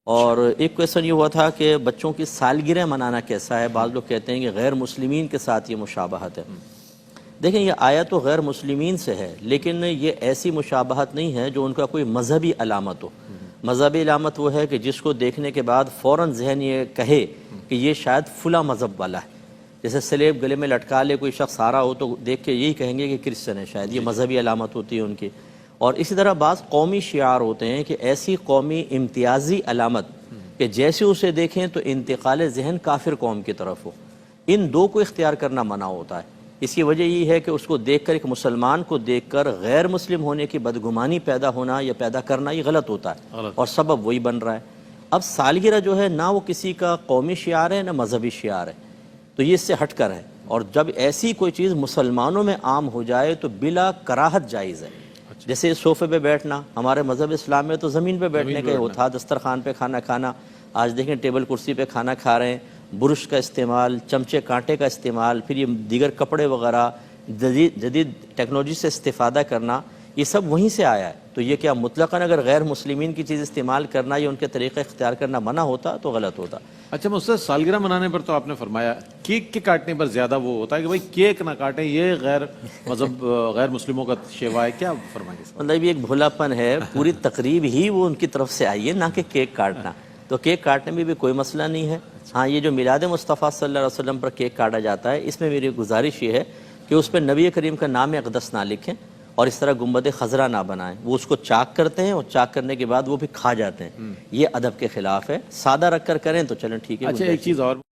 اور ایک کویسچن یہ ہوا تھا کہ بچوں کی سالگرہ منانا کیسا ہے؟ بعض لوگ کہتے ہیں کہ غیر مسلمین کے ساتھ یہ مشابہت ہے۔ دیکھیں، یہ آیت تو غیر مسلمین سے ہے، لیکن یہ ایسی مشابہت نہیں ہے جو ان کا کوئی مذہبی علامت ہو۔ مذہبی علامت وہ ہے کہ جس کو دیکھنے کے بعد فوراً ذہن یہ کہے کہ یہ شاید فلاں مذہب والا ہے۔ جیسے سلیب گلے میں لٹکا لے کوئی شخص آ رہا ہو تو دیکھ کے یہی کہیں گے کہ کرسچن ہے، شاید یہ مذہبی علامت ہوتی ہے ان کی۔ اور اسی طرح بعض قومی شعار ہوتے ہیں کہ ایسی قومی امتیازی علامت کہ جیسے اسے دیکھیں تو انتقال ذہن کافر قوم کی طرف ہو۔ ان دو کو اختیار کرنا منع ہوتا ہے۔ اس کی وجہ یہ ہے کہ اس کو دیکھ کر، ایک مسلمان کو دیکھ کر غیر مسلم ہونے کی بدگمانی پیدا ہونا یا پیدا کرنا یہ غلط ہوتا ہے، اور سبب وہی بن رہا ہے۔ اب سالگرہ جو ہے نہ وہ کسی کا قومی شعار ہے نہ مذہبی شعار ہے، تو یہ اس سے ہٹ کر ہے۔ اور جب ایسی کوئی چیز مسلمانوں میں عام ہو جائے تو بلا کراہت جائز ہے۔ جیسے صوفے پہ بیٹھنا ہمارے مذہب اسلام میں تو زمین پہ بیٹھنے کا ہوتا، دسترخوان پہ کھانا کھانا۔ آج دیکھیں ٹیبل کرسی پہ کھانا کھا رہے ہیں، برش کا استعمال، چمچے کانٹے کا استعمال، پھر یہ دیگر کپڑے وغیرہ جدید ٹیکنالوجی سے استفادہ کرنا، یہ سب وہیں سے آیا ہے۔ تو یہ کیا مطلقاً اگر غیر مسلمین کی چیز استعمال کرنا یا ان کے طریقہ اختیار کرنا منع ہوتا تو غلط ہوتا۔ اچھا استاد، سالگرہ منانے پر تو آپ نے فرمایا کیک کے کاٹنے پر زیادہ وہ ہوتا ہے کہ بھائی کیک نہ کاٹیں، یہ غیر مسلموں کا شیوا ہے، کیا فرمائیں گے؟ مطلب یہ ایک بھولا پن ہے، پوری تقریب ہی وہ ان کی طرف سے آئی ہے، نہ کہ کیک کاٹنا۔ تو کیک کاٹنے میں بھی کوئی مسئلہ نہیں ہے۔ ہاں، یہ جو میلاد مصطفیٰ صلی اللہ علیہ وسلم پر کیک کاٹا جاتا ہے، اس میں میری گزارش یہ ہے کہ اس پہ نبی کریم کا نام اقدس نہ لکھیں اور اس طرح گنبد خضرا نہ بنائیں۔ وہ اس کو چاک کرتے ہیں اور چاک کرنے کے بعد وہ بھی کھا جاتے ہیں، یہ ادب کے خلاف ہے۔ سادہ رکھ کر کریں تو چلیں ٹھیک ہے۔ اچھا، ایک چیز اور